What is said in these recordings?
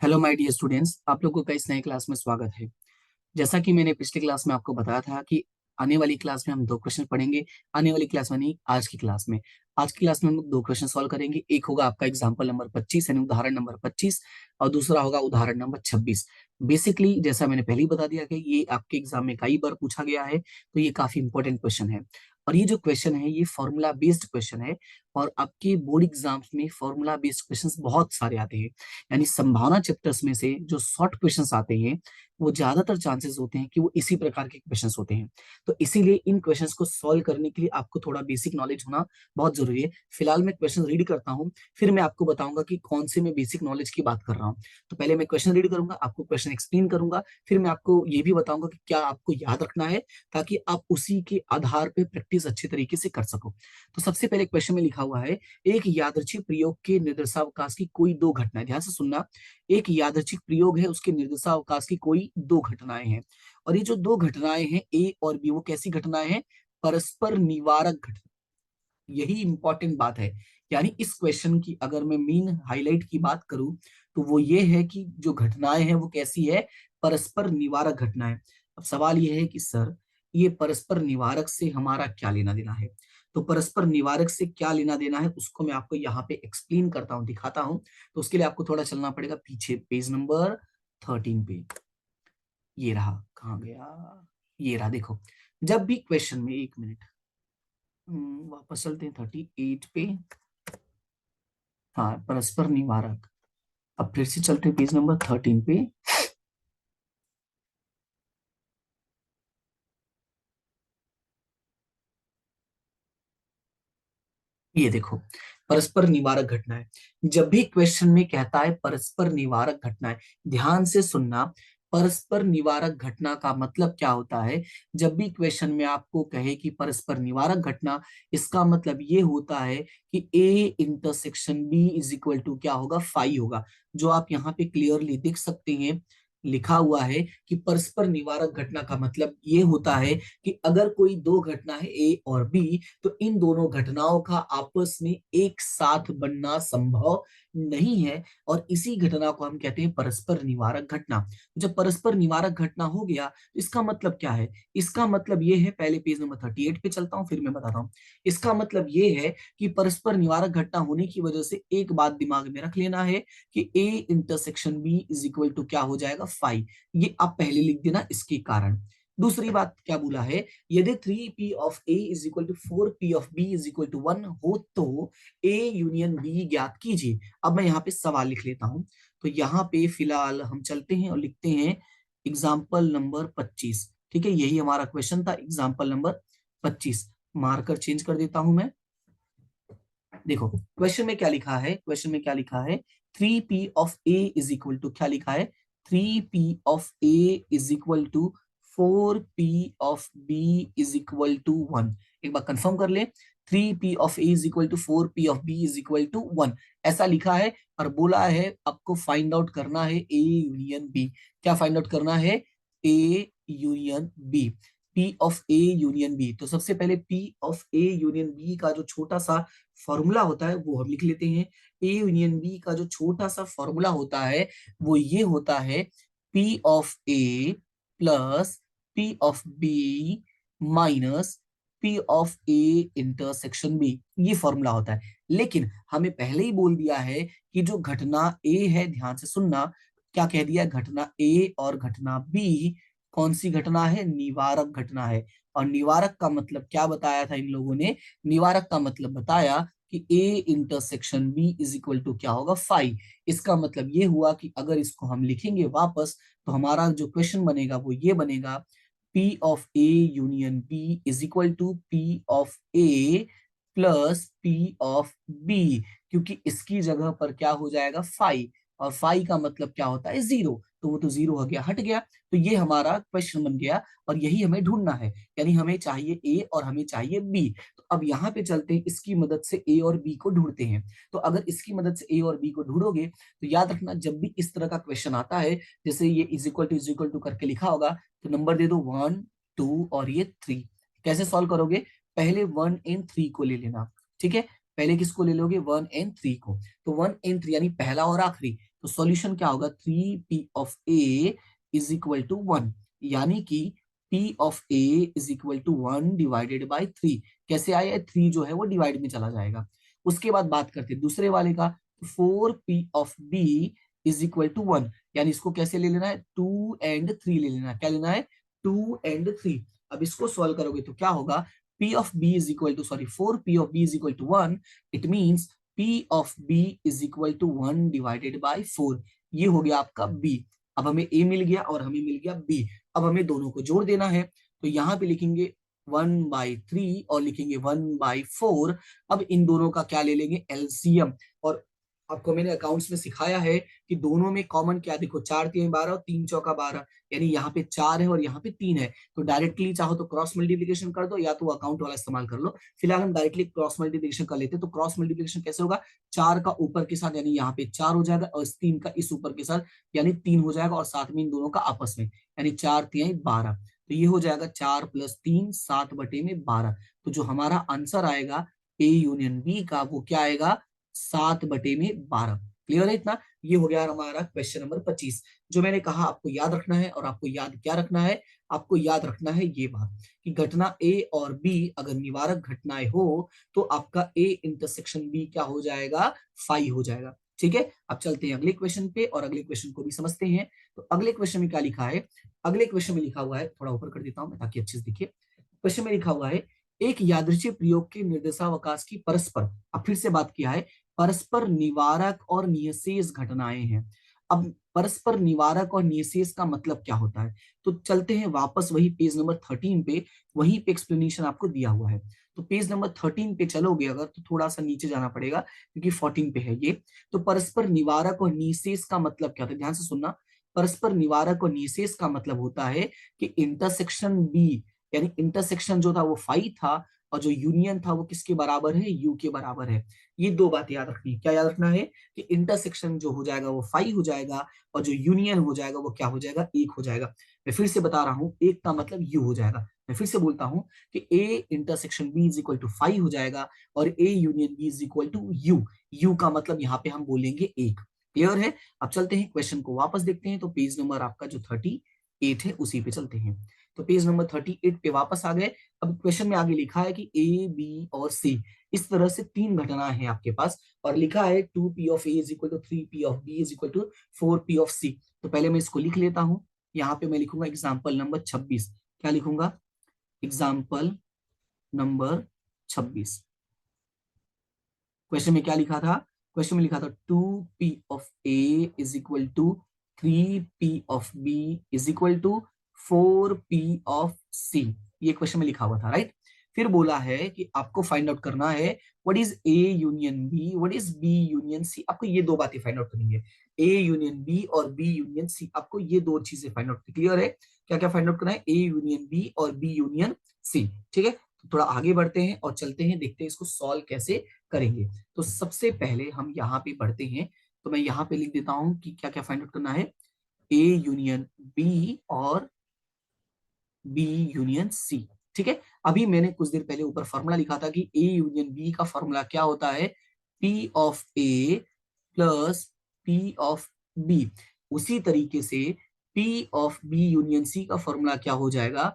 Hello my dear students, आप लोगों का इस नए क्लास में स्वागत है। जैसा कि मैंने पिछली क्लास में आपको बताया था कि आने वाली क्लास में हम दो क्वेश्चन पढ़ेंगे। आने वाली क्लास में नहीं, आज की क्लास में हम लोग दो क्वेश्चन सॉल्व करेंगे। एक होगा आपका एग्जाम्पल नंबर 25 यानी उदाहरण नंबर 25 और दूसरा होगा उदाहरण नंबर 26। बेसिकली जैसा मैंने पहले ही बता दिया कि ये आपके एग्जाम में कई बार पूछा गया है, तो ये काफी इंपॉर्टेंट क्वेश्चन है। और ये जो क्वेश्चन है ये फॉर्मूला बेस्ड क्वेश्चन है, और आपके बोर्ड एग्जाम्स में फॉर्मूला बेस्ड क्वेश्चंस बहुत सारे आते हैं। यानी संभावना चैप्टर्स में से जो शॉर्ट क्वेश्चंस आते हैं वो ज्यादातर चांसेस होते हैं कि वो इसी प्रकार के क्वेश्चंस होते हैं। तो इसीलिए इन क्वेश्चंस को सॉल्व करने के लिए आपको थोड़ा बेसिक नॉलेज होना बहुत जरूरी है। फिलहाल मैं क्वेश्चन रीड करता हूँ, फिर मैं आपको बताऊंगा कि कौन से मैं बेसिक नॉलेज की बात कर रहा हूँ। तो पहले मैं क्वेश्चन रीड करूंगा, आपको क्वेश्चन एक्सप्लेन करूंगा, फिर मैं आपको ये भी बताऊंगा कि क्या आपको याद रखना है, ताकि आप उसी के आधार पर प्रैक्टिस अच्छे तरीके से कर सको। तो सबसे पहले क्वेश्चन में लिखा हुआ है, एक यादृच्छिक प्रयोग के निर्देशावकाश की कोई दो घटनाएं। ध्यान से सुनना, एक यादृच्छिक प्रयोग है, उसके निर्देशावकाश की कोई दो घटनाएं हैं। और ये जो दो घटनाएं हैं ए और बी, वो कैसी घटनाएं हैं? परस्पर निवारक घटना। यही इंपॉर्टेंट बात है। यानी इस क्वेश्चन की अगर मैं मेन हाईलाइट की बात करूं, तो वो ये है कि जो घटनाएं हैं वो कैसी है? परस्पर निवारक घटनाएं। अब सवाल ये है कि सर, ये परस्पर निवारक से हमारा क्या लेना देना है? तो परस्पर निवारक से क्या लेना देना है उसको मैं आपको यहाँ पे एक्सप्लेन करता हूँ, दिखाता हूँ। तो उसके लिए आपको थोड़ा चलना पड़ेगा पीछे, पेज नंबर 13 पे। ये रहा, कहाँ गया? ये रहा, देखो। जब भी क्वेश्चन में, एक मिनट, वापस चलते हैं 38 पे। हाँ, परस्पर निवारक। अब फिर से चलते हैं पेज नंबर 13 पे। ये देखो, परस्पर निवारक घटनाएं। जब भी क्वेश्चन में कहता है परस्पर निवारक घटनाएं, ध्यान से सुनना। परस्पर निवारक घटना का मतलब क्या होता है? जब भी क्वेश्चन में आपको कहे कि परस्पर निवारक घटना, इसका मतलब ये होता है कि A intersection B is equal to क्या होगा? फाई होगा। जो आप यहाँ पे क्लियरली देख सकते हैं, लिखा हुआ है कि परस्पर निवारक घटना का मतलब ये होता है कि अगर कोई दो घटना है ए और बी, तो इन दोनों घटनाओं का आपस में एक साथ बनना संभव नहीं है, और इसी घटना को हम कहते हैं परस्पर निवारक घटना। जब परस्पर निवारक घटना हो गया, तो इसका मतलब क्या है? इसका मतलब ये है, पहले पेज नंबर 38 पे चलता हूं फिर मैं बताता हूं। इसका मतलब ये है कि परस्पर निवारक घटना होने की वजह से एक बात दिमाग में रख लेना है कि A intersection B is equal to क्या हो जाएगा? फाई। ये आप पहले लिख देना इसके कारण। दूसरी बात क्या बोला है? यदि 3p of a is equal to 4p of b is equal to 1 हो, तो a यूनियन b ज्ञात कीजिए। अब मैं यहाँ पे सवाल लिख लेता हूं। तो यहाँ पे फिलहाल हम चलते हैं और लिखते हैं एग्जाम्पल नंबर 25। ठीक है, यही हमारा क्वेश्चन था, एग्जाम्पल नंबर 25। मार्कर चेंज कर देता हूं मैं। देखो क्वेश्चन में क्या लिखा है, क्वेश्चन में क्या लिखा है? 3p of a is equal to क्या लिखा है? 3p of a is equal to 4p of b is equal to 1। एक बार कंफर्म कर ले, 3p of a is equal to 4p of b is equal to 1, ऐसा लिखा है। और बोला है आपको फाइंड आउट करना है a यूनियन b। क्या फाइंड आउट करना है? a union b। P of A union B। तो सबसे पहले P of A union B का जो छोटा सा फॉर्मूला होता है वो हम लिख लेते हैं। A यूनियन B का जो छोटा सा फॉर्मूला होता है वो ये होता है, P of A plus P of B minus P of A intersection B। ये फॉर्मूला होता है। लेकिन हमें पहले ही बोल दिया है कि जो घटना A है, ध्यान से सुनना, क्या कह दिया? घटना A और घटना B कौन सी घटना है? निवारक घटना है। और निवारक का मतलब क्या बताया था इन लोगों ने? निवारक का मतलब बताया कि A intersection B is equal to क्या होगा? फाई। इसका मतलब ये हुआ कि अगर इसको हम लिखेंगे वापस, तो हमारा जो क्वेश्चन बनेगा वो ये बनेगा, P of A union B is equal to P of A plus P of B। क्योंकि इसकी जगह पर क्या हो जाएगा? फाई। और फाई का मतलब क्या होता है? जीरो। तो वो तो जीरो हो गया, हट गया। तो ये हमारा क्वेश्चन बन गया, और यही हमें ढूंढना है। यानी हमें चाहिए ए और हमें चाहिए बी। तो अब यहाँ पे चलते हैं, इसकी मदद से ए और बी को ढूंढते हैं। तो अगर इसकी मदद से ए और बी को ढूंढोगे, तो याद रखना, जब भी इस तरह का क्वेश्चन आता है, जैसे ये इज इक्वल टू करके लिखा होगा, तो नंबर दे दो 1 2 और ये 3। कैसे सॉल्व करोगे? पहले 1 एंड 3 को ले लेना। ठीक है, पहले किसको ले लोगे? 1 एंड 3 को। तो 1 एंड 3 यानी पहला और आखिरी। तो तो सॉल्यूशन क्या होगा, 3p(a) इज इक्वल टू 1, यानी कि p(a) is equal to 1 divided by 3। कैसे आया, 3 जो है वो डिवाइड में चला जाएगा। उसके बाद बात करते हैं दूसरे वाले का, 4p(b) इज इक्वल टू 1, यानी इसको कैसे ले लेना है, 2 एंड 3 ले लेना है। क्या लेना है, 2 एंड 3। अब इसको सॉल्व करोगे तो क्या होगा, p of b is equal to, sorry, 4p of b is equal to 1, it means p of b is equal to 1 divided by 4। ये हो गया आपका b। अब हमें a मिल गया और हमें मिल गया b। अब हमें दोनों को जोड़ देना है, तो यहाँ पे लिखेंगे 1/3 और लिखेंगे 1/4। अब इन दोनों का क्या ले लेंगे, एलसीएम। और आपको मैंने अकाउंट्स में सिखाया है कि दोनों में कॉमन क्या, देखो 4×3=12 और 3×4=12, यानी यहाँ पे 4 है और यहाँ पे 3 है। तो डायरेक्टली चाहो तो क्रॉस मल्टीप्लीकेशन कर दो, या तो अकाउंट वाला इस्तेमाल कर लो। फिलहाल हम डायरेक्टली क्रॉस मल्टीप्लीकेशन कर लेते हैं। तो क्रॉस मल्टीप्लीकेशन कैसे होगा, 4 का ऊपर के साथ यानी यहाँ पे 4 हो जाएगा, और 3 का इस ऊपर के साथ यानी 3 हो जाएगा, और साथ में इन दोनों का आपस में यानी 4×3=12। तो ये हो जाएगा 4+3 7/12। तो जो हमारा आंसर आएगा ए यूनियन बी का, वो क्या आएगा, 7/12। क्लियर है इतना। ये हो गया हमारा क्वेश्चन नंबर 25। जो मैंने कहा आपको याद रखना है, और आपको याद क्या रखना है, आपको याद रखना है ये बात कि घटना ए और बी अगर निवारक घटनाएं हो तो आपका ए इंटरसेक्शन बी क्या हो जाएगा, फाई हो जाएगा। ठीक है, अब चलते हैं अगले क्वेश्चन पे और अगले क्वेश्चन को भी समझते हैं। तो अगले क्वेश्चन में क्या लिखा है, अगले क्वेश्चन में लिखा हुआ है, थोड़ा ऊपर कर देता हूं मैं ताकि अच्छे से दिखे। क्वेश्चन में लिखा हुआ है, एक यादृच्छिक प्रयोग के निर्देशावकाश की परस्पर, अब फिर से बात किया है, परस्पर निवारक और निःशेष घटनाएं हैं। अब परस्पर निवारक और निःशेष का मतलब क्या होता है, तो चलते हैं वापस वही पेज नंबर 13 पे, वहीं पे एक्सप्लेनेशन आपको दिया हुआ है। तो पेज नंबर 13 पे चलोगे अगर, तो थोड़ा सा नीचे जाना पड़ेगा क्योंकि 14 पे है ये। तो परस्पर निवारक और निःशेष का मतलब क्या होता है, ध्यान से सुनना। परस्पर निवारक और निःशेष का मतलब होता है कि इंटरसेक्शन बी, यानी इंटरसेक्शन जो था वो फाई था, और जो यूनियन था वो किसके बराबर है, यू के बराबर है। ये दो बातें याद रखनी है। क्या याद रखना है कि इंटरसेक्शन जो हो जाएगा वो फाई हो जाएगा, और जो यूनियन हो जाएगा वो क्या हो जाएगा, एक हो जाएगा। मैं फिर से बता रहा हूं, एक का मतलब यू हो जाएगा। मैं फिर से बोलता हूं कि A intersection B is equal to phi हो जाएगा, और A union B is equal to U. U का मतलब यहाँ पे हम बोलेंगे एक। क्लियर है। अब चलते हैं क्वेश्चन को वापस देखते हैं। तो पेज नंबर आपका जो 38 है उसी पे चलते हैं। तो पेज नंबर 38 पे वापस आ गए। अब क्वेश्चन में आगे लिखा है कि ए बी और सी, इस तरह से 3 घटना है आपके पास, और लिखा है 2p of A is equal to 3p of B is equal to 4p of C. तो पहले मैं इसको लिख लेता हूं। यहाँ पे मैं लिखूंगा एग्जाम्पल नंबर 26। क्या लिखूंगा, एग्जाम्पल नंबर 26। क्वेश्चन में क्या लिखा था, क्वेश्चन में लिखा था 2p of A is equal to 3p of B is equal to 4p of C. ये क्वेश्चन में लिखा हुआ था, राइट। फिर बोला है कि आपको फाइंड आउट करना है what is A union B, what is B union C. आपको ये दो बातें फाइंड आउट करनी है, ए यूनियन बी और बी यूनियन सी। आपको ये दो चीजें फाइंड आउट, क्लियर है। क्या क्या फाइंड आउट करना है, ए यूनियन बी और बी यूनियन सी। ठीक है, तो थोड़ा आगे बढ़ते हैं और चलते हैं, देखते हैं इसको सॉल्व कैसे करेंगे। तो सबसे पहले हम यहाँ पे बढ़ते हैं। तो मैं यहाँ पे लिख देता हूं कि क्या क्या फाइंड आउट करना है, ए यूनियन बी और बी यूनियन सी। ठीक है, अभी मैंने कुछ देर पहले ऊपर फॉर्मूला लिखा था कि ए यूनियन बी का फॉर्मूला क्या होता है, P of A plus P of B. उसी तरीके से P of B union C का फॉर्मूला क्या हो जाएगा,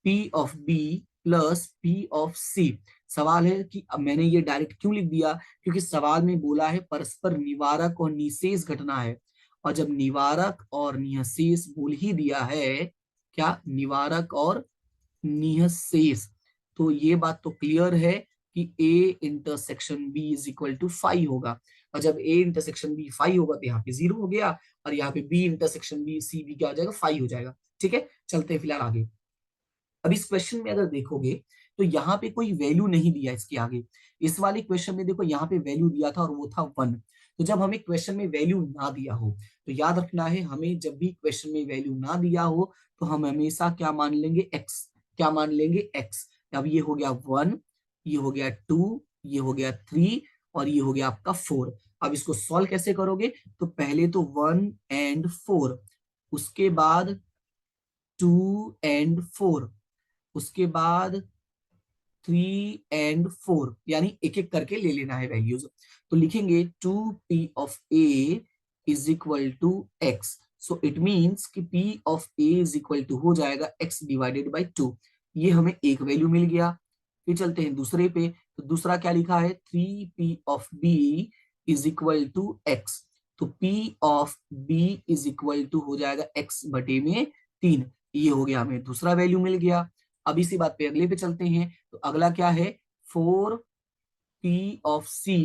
P of B plus P of C. सवाल है कि अब मैंने ये डायरेक्ट क्यों लिख दिया, क्योंकि सवाल में बोला है परस्पर निवारक और निःशेष घटना है, और जब निवारक और निःशेष बोल ही दिया है, क्या, निवारक और निःशेष, तो ये बात तो क्लियर है कि A intersection B is equal to 5 होगा। और जब ए इंटरसेक्शन बी 5 होगा तो यहाँ पे 0 हो गया, और यहाँ पे बी इंटरसेक्शन बी सी भी क्या हो जाएगा, 5 हो जाएगा। ठीक है, चलते हैं फिलहाल आगे। अब इस क्वेश्चन में अगर देखोगे तो यहाँ पे कोई वैल्यू नहीं दिया इसके आगे। इस वाले क्वेश्चन में देखो यहाँ पे वैल्यू दिया था और वो था 1। तो जब हमें क्वेश्चन में वैल्यू ना दिया हो तो याद रखना है, हमें जब भी क्वेश्चन में वैल्यू ना दिया हो तो हम हमेशा क्या मान लेंगे, एक्स। क्या मान लेंगे, एक्स। अब ये हो गया 1, ये हो गया 2, ये हो गया 3, और ये हो गया आपका 4। अब इसको सॉल्व कैसे करोगे, तो पहले तो 1 एंड 4, उसके बाद 2 एंड 4, उसके बाद 3 एंड 4, यानी एक एक करके ले लेना है वैल्यूज। तो लिखेंगे 2p of A is equal to x. So it means कि P of A is equal to हो जाएगा x डिवाइडेड बाई 2। ये हमें एक वैल्यू मिल गया। फिर चलते हैं दूसरे पे। तो दूसरा क्या लिखा है, 3P of B is equal to x। तो P of B is equal to हो जाएगा x बटे में 3। ये हो गया, हमें दूसरा वैल्यू मिल गया। अब इसी बात पे अगले पे चलते हैं। तो अगला क्या है, 4P of C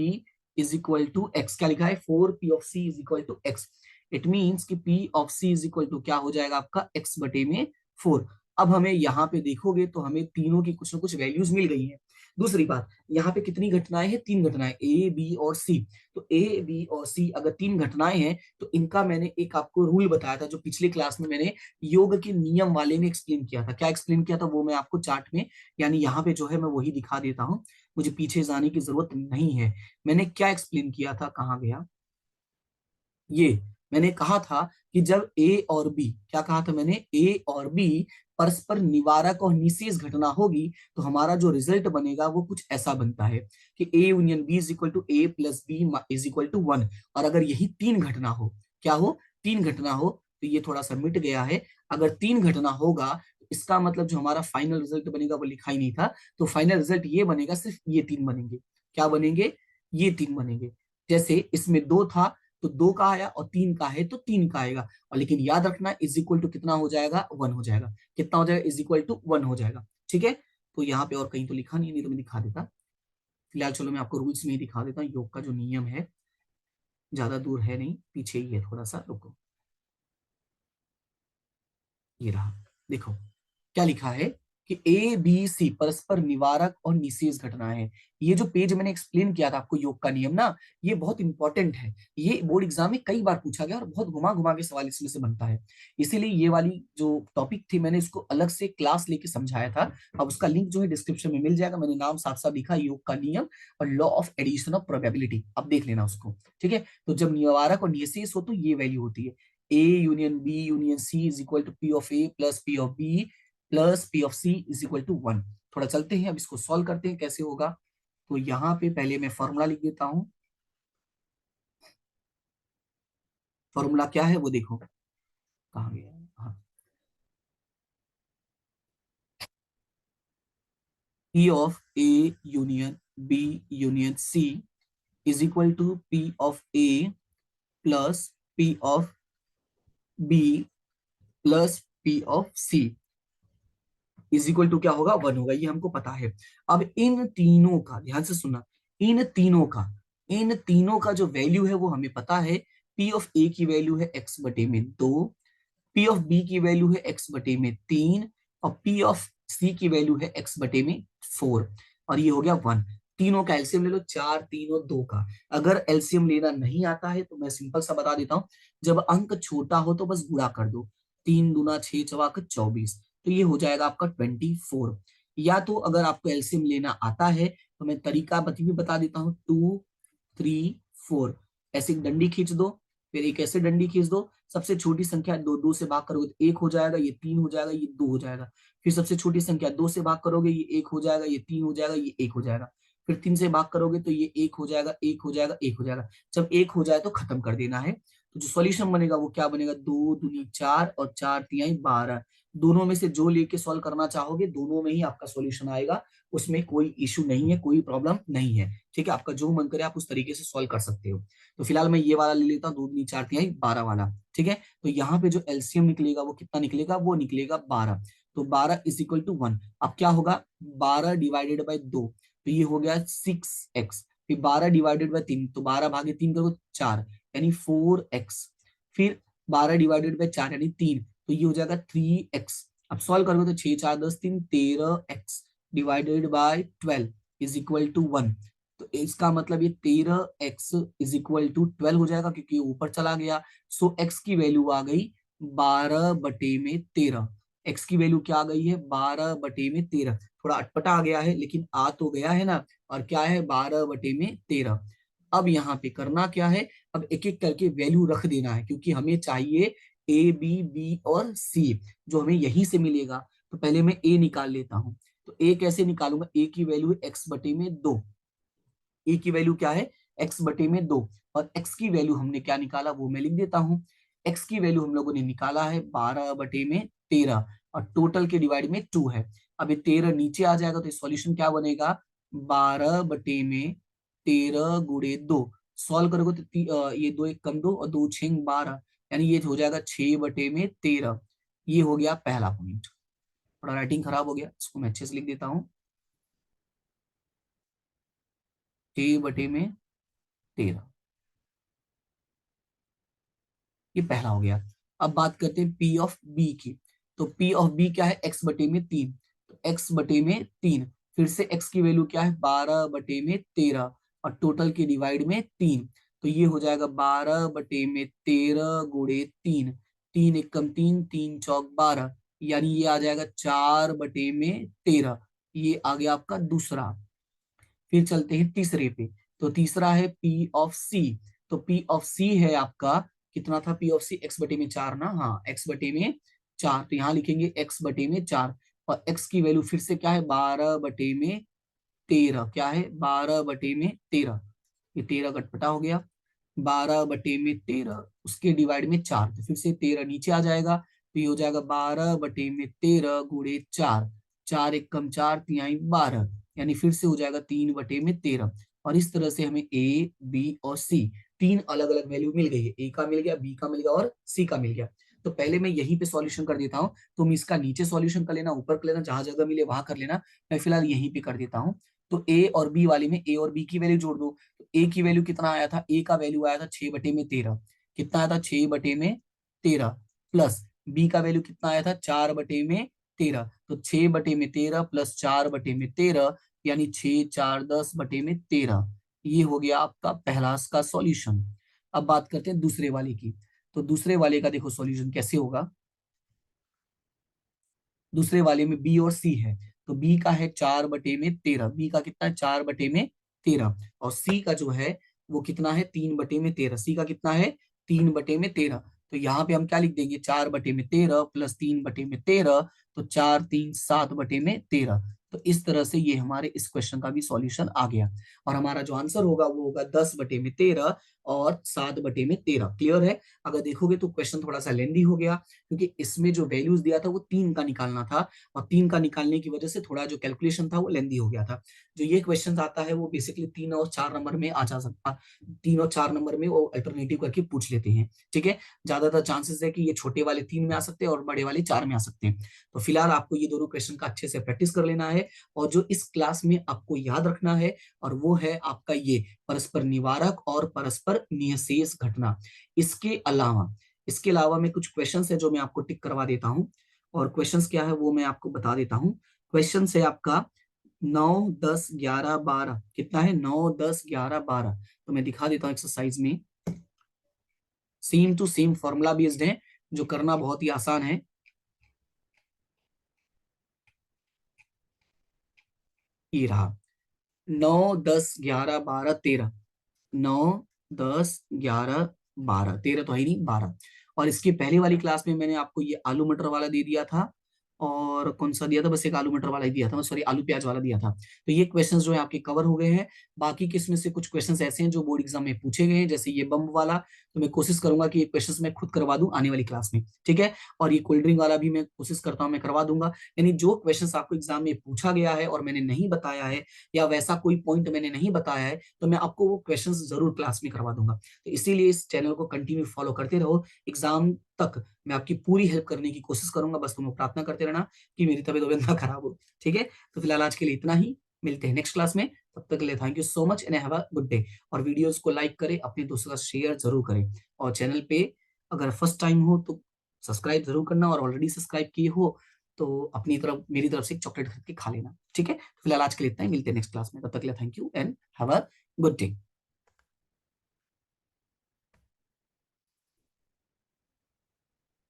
is equal to x. क्या लिखा है, 4P of C is equal to x. It means कि P of C is equal to क्या हो जाएगा आपका, x बटे में 4। अब हमें यहाँ पे देखोगे तो हमें तीनों की कुछ ना कुछ वैल्यूज मिल गई हैं। दूसरी बात, यहाँ पे कितनी घटनाएं हैं, तीन घटनाएं, A B और C। तो A B और C अगर तीन घटनाएं हैं तो इनका मैंने एक आपको रूल बताया था, जो पिछले क्लास में मैंने योग के नियम वाले में एक्सप्लेन किया था। क्या एक्सप्लेन किया था वो मैं आपको चार्ट में, यानी यहाँ पे जो है मैं वही दिखा देता हूँ, मुझे पीछे जाने की जरूरत नहीं है। मैंने क्या एक्सप्लेन किया था, कहाँ गया ये, मैंने कहा था कि जब ए और बी, क्या कहा था मैंने, ए और बी परस्पर निवारक और निषेध घटना होगी तो हमारा जो रिजल्ट बनेगा वो कुछ ऐसा बनता है कि A union B is equal to A plus B is equal to 1। और अगर यही तीन घटना हो, क्या हो, तीन घटना हो, तो ये थोड़ा सा मिट गया है। अगर तीन घटना होगा तो इसका मतलब जो हमारा फाइनल रिजल्ट बनेगा वो लिखा ही नहीं था। तो फाइनल रिजल्ट ये बनेगा, सिर्फ ये तीन बनेंगे। क्या बनेंगे, ये तीन बनेंगे। जैसे इसमें दो था तो दो का आया, और तीन का है तो तीन का आएगा। और लेकिन याद रखना, इज इक्वल टू कितना हो जाएगा, वन हो जाएगा। कितना हो जाएगा, इज इक्वल टू वन हो जाएगा। ठीक है, तो यहाँ पे और कहीं तो लिखा नहीं, नहीं तो मैं दिखा देता। फिलहाल चलो मैं आपको रूल्स में ही दिखा देता हूँ। योग का जो नियम है ज्यादा दूर है नहीं, पीछे ही है थोड़ा सा, रुको। ये रहा, देखो क्या लिखा है कि ए बी सी परस्पर निवारक और निषेध घटना है। ये जो पेज मैंने एक्सप्लेन किया था आपको, योग का नियम ना, ये बहुत इंपॉर्टेंट है। ये बोर्ड एग्जाम में कई बार पूछा गया और बहुत घुमा घुमा के सवाल इसमें से बनता है। इसीलिए ये वाली जो टॉपिक थी मैंने इसको अलग से क्लास लेके समझाया था। अब उसका लिंक जो है डिस्क्रिप्शन में मिल जाएगा। मैंने नाम साफ साफ लिखा, योग का नियम और law of addition of probability. अब देख लेना उसको। ठीक है, तो जब निवारक और निषेध हो तो ये वैल्यू होती है, A union B union C is equal to P of A plus P of B plus P of C is equal to 1। थोड़ा चलते हैं, अब इसको सॉल्व करते हैं कैसे होगा। तो यहाँ पे पहले मैं फॉर्मूला लिख देता हूँ। फॉर्मूला क्या है वो देखो, कहाँ गया, हाँ, P of A union B union C is equal to P of A plus P of B plus P of C is equal to क्या होगा, वन होगा। ये हमको पता है। अब इन तीनों का ध्यान से सुनना, इन तीनों का जो वैल्यू है वो हमें पता है। पी ऑफ ए की वैल्यू है एक्स बटे में 2, पी ऑफ बी की वैल्यू है एक्स बटे में 3, और पी ऑफ सी की वैल्यू है एक्स बटे में 4। और ये हो गया 1। तीनों का एलसीएम ले लो, 4 3 और 2 का। अगर एलसीएम लेना नहीं आता है तो मैं सिंपल सा बता देता हूं, जब अंक छोटा हो तो बस गुणा कर दो। 3 दूना 6 चौका 24, तो ये हो जाएगा आपका 24। या तो अगर आपको एलसीएम लेना आता है तो मैं तरीका भी बता देता हूँ, 2 3 4 ऐसे एक डंडी खींच दो, फिर एक ऐसे डंडी खींच दो। सबसे छोटी संख्या दो, दो से भाग करोगे तो एक हो जाएगा, ये तीन हो जाएगा, ये दो हो जाएगा। फिर सबसे छोटी संख्या दो से भाग करोगे, ये एक हो जाएगा, ये तीन हो जाएगा, ये एक हो जाएगा। फिर तीन से भाग करोगे तो ये एक हो जाएगा, एक हो जाएगा, एक हो जाएगा। जब एक हो जाए तो खत्म कर देना है। तो जो सॉल्यूशन बनेगा वो क्या बनेगा, 2 दूनी 4 और 4 तिहाई 12। दोनों में से जो लेके सॉल्व करना चाहोगे दोनों में ही आपका सॉल्यूशन आएगा। उसमें कोई इश्यू नहीं है, कोई प्रॉब्लम नहीं है। ठीक है, आपका जो मन करे आप उस तरीके से सॉल्व कर सकते हो। तो फिलहाल मैं ये वाला ले लेता हूँ, 2 दूनी 4 तिहाई 12 वाला। ठीक है, तो यहाँ पे जो एलसीएम निकलेगा वो कितना निकलेगा, वो निकलेगा 12। तो 12 इज इक्वल टू 1। अब क्या होगा, 12 डिवाइडेड बाई 2, तो ये हो गया 6x। फिर 12 डिवाइडेड बाई 3, तो 12 भागे 3 करो 4, यानी 4x। फिर 12 डिवाइडेड बाई 4 यानी 3, तो ये हो जाएगा 3x। अब सॉल्व करोगे तो 6 4 10 3 13x divided by 12 is equal to 1। तो इसका मतलब ये 13x इज इक्वल टू 12 हो जाएगा, क्योंकि ये ऊपर चला गया। सो x की वैल्यू आ गई 12 बटे में 13। x की वैल्यू क्या आ गई है, 12 बटे में 13। थोड़ा अटपटा आ गया है लेकिन आ तो गया है ना। और क्या है, 12 बटे में 13। अब यहाँ पे करना क्या है, अब एक एक करके वैल्यू रख देना है, क्योंकि हमें चाहिए ए बी बी और सी, जो हमें यहीं से मिलेगा। तो पहले मैं ए निकाल लेता हूँ। तो ए कैसे निकालूंगा, ए की वैल्यू है एक्स बटे में 2। ए की वैल्यू क्या है, x बटे में 2, और x की वैल्यू हमने क्या निकाला वो मैं लिख देता हूँ। x की वैल्यू हम लोगों ने निकाला है 12 बटे में 13, और टोटल के डिवाइड में 2 है। अब ये 13 नीचे आ जाएगा तो सॉल्यूशन क्या बनेगा, 12 बटे में 13 गुणे 2। सॉल्व करोगे तो ये 2 एक कम 2 और 2 6 12, यानी ये हो जाएगा 6 बटे में 13। ये हो गया पहला पॉइंट। थोड़ा राइटिंग खराब हो गया, इसको मैं अच्छे से लिख देता हूँ, 6 बटे में 13। ये पहला हो गया। अब बात करते हैं पी ऑफ बी की। तो पी ऑफ बी क्या है, एक्स बटे में 3, तो एक्स बटे में 3, फिर से एक्स की वैल्यू क्या है 12 बटे में 13, और टोटल के डिवाइड में 3, तो ये हो जाएगा 12 बटे में 13 गुणे 3, 3 एकम 3, 3 चौक 12, यानी ये आ जाएगा 4 बटे में 13। ये आ गया आपका दूसरा। फिर चलते हैं तीसरे पे। तो तीसरा है पी ऑफ सी। तो पी ऑफ सी है आपका, कितना था पी ऑफ सी, एक्स बटे में 4 ना, हाँ एक्स बटे में 4, तो यहाँ लिखेंगे एक्स बटे में 4, और एक्स की वैल्यू फिर से क्या है 12 बटे में 13, क्या है 12 बटे में 13, ये 13 कटपटा हो गया, 12 बटे में 13 उसके डिवाइड में 4, तो फिर से 13 नीचे आ जाएगा, तो ये हो जाएगा 12 बटे में 13 गुणे 4, 4 एक कम 4 तिहाई 12, यानी फिर से हो जाएगा 3 बटे में 13। और इस तरह से हमें ए बी और सी तीन अलग अलग वैल्यू मिल गई है, ए का मिल गया, बी का मिल गया और सी का मिल गया। तो पहले मैं यहीं पे सॉल्यूशन कर देता हूँ, तुम इसका नीचे सॉल्यूशन कर लेना, ऊपर कर लेना, जहां जगह मिले वहां कर लेना, मैं फिलहाल यहीं पे कर देता हूँ। तो ए और बी वाले में ए और बी की वैल्यू जोड़ दो। तो ए की वैल्यू कितना आया था, ए का वैल्यू आया था 6 बटे में 13, कितना आया था 6 बटे में 13, प्लस बी का वैल्यू कितना आया था 4 बटे में 13, तो 6 बटे में 13 प्लस 4 बटे में 13, यानी 6 4 10 बटे में 13। ये हो गया आपका पहला का सॉल्यूशन। अब बात करते हैं दूसरे वाले की। तो दूसरे वाले का देखो सॉल्यूशन कैसे होगा। दूसरे वाले में बी और सी है, तो बी का है 4/13, बी का कितना है 4/13, और सी का जो है वो कितना है 3/13, सी का कितना है 3/13। तो यहाँ पे हम क्या लिख देंगे 4/13 प्लस 3/13, तो 4 3 7/13। तो इस तरह से ये हमारे इस क्वेश्चन का भी सॉल्यूशन आ गया, और हमारा जो आंसर होगा वो होगा 10/13 और 7/13। क्लियर है। अगर देखोगे तो क्वेश्चन थोड़ा सा लेंदी हो गया, क्योंकि इसमें जो वैल्यूज दिया था वो 3 का निकालना था, और 3 का निकालने की वजह से थोड़ा जो कैलकुलेशन था वो लेंदी हो गया था। जो ये क्वेश्चन आता है वो बेसिकली 3 और 4 नंबर में आ जा सकता, 3 और 4 नंबर में वो अल्टरनेटिव करके पूछ लेते हैं। ठीक है, ज्यादातर चांसेस है कि ये छोटे वाले 3 में आ सकते हैं और बड़े वाले 4 में आ सकते हैं। तो फिलहाल आपको ये दोनों क्वेश्चन का अच्छे से प्रैक्टिस कर लेना है, और जो इस क्लास में आपको याद रखना है, और वो है आपका ये परस्पर निवारक और परस्पर निःशेष घटना। इसके अलावा में कुछ क्वेश्चंस है जो मैं आपको टिक करवा देता हूं, और क्वेश्चंस क्या है वो मैं आपको बता देता हूं। क्वेश्चन है आपका 9 10 11 12, कितना है 9 10 11 12। तो मैं दिखा देता हूं एक्सरसाइज में, same to same formula based है, जो करना बहुत ही आसान है। ये रहा 9 10 11 12 13, 9 10 11 12, 13 तो है ही नहीं 12। और इसकी पहले वाली क्लास में मैंने आपको ये आलू मटर वाला दे दिया था, और कौन सा दिया था, बस एक आलू मटर वाला ही दिया था, सॉरी आलू प्याज वाला दिया था। तो ये क्वेश्चंस जो है आपके कवर हो गए हैं। बाकी किसमें से कुछ क्वेश्चंस ऐसे हैं जो बोर्ड एग्जाम में पूछे गए हैं, जैसे ये बम वाला, तो मैं कोशिश करूंगा कि ये क्वेश्चंस मैं खुद करवा दूं आने वाली क्लास में। ठीक है, और ये कोल्ड ड्रिंक वाला भी मैं कोशिश करता हूं मैं करवा दूंगा। यानी जो क्वेश्चंस आपको एग्जाम में पूछा गया है और मैंने नहीं बताया है, या वैसा कोई पॉइंट मैंने नहीं बताया है, तो मैं आपको वो क्वेश्चंस जरूर क्लास में करवा दूंगा। तो इसीलिए इस चैनल को कंटिन्यू फॉलो करते रहो, एग्जाम तक मैं आपकी पूरी हेल्प करने की कोशिश करूंगा। बस तुम लोग प्रार्थना करते रहना कि मेरी तबीयत वबीयत ना खराब हो। ठीक है, तो फिलहाल आज के लिए इतना ही, मिलते हैं नेक्स्ट क्लास में। तब तक के लिए thank you so much and have a good day. और वीडियोस को लाइक करें, अपने दोस्तों का शेयर जरूर करें, और चैनल पे अगर फर्स्ट टाइम हो तो सब्सक्राइब जरूर करना, और ऑलरेडी सब्सक्राइब किए हो तो अपनी तरफ मेरी तरफ से एक चॉकलेट खरीद के खा लेना। ठीक है, तो फिलहाल आज के लिए इतना ही, मिलते हैं नेक्स्ट क्लास में। तब तक के लिए thank you and have a good day.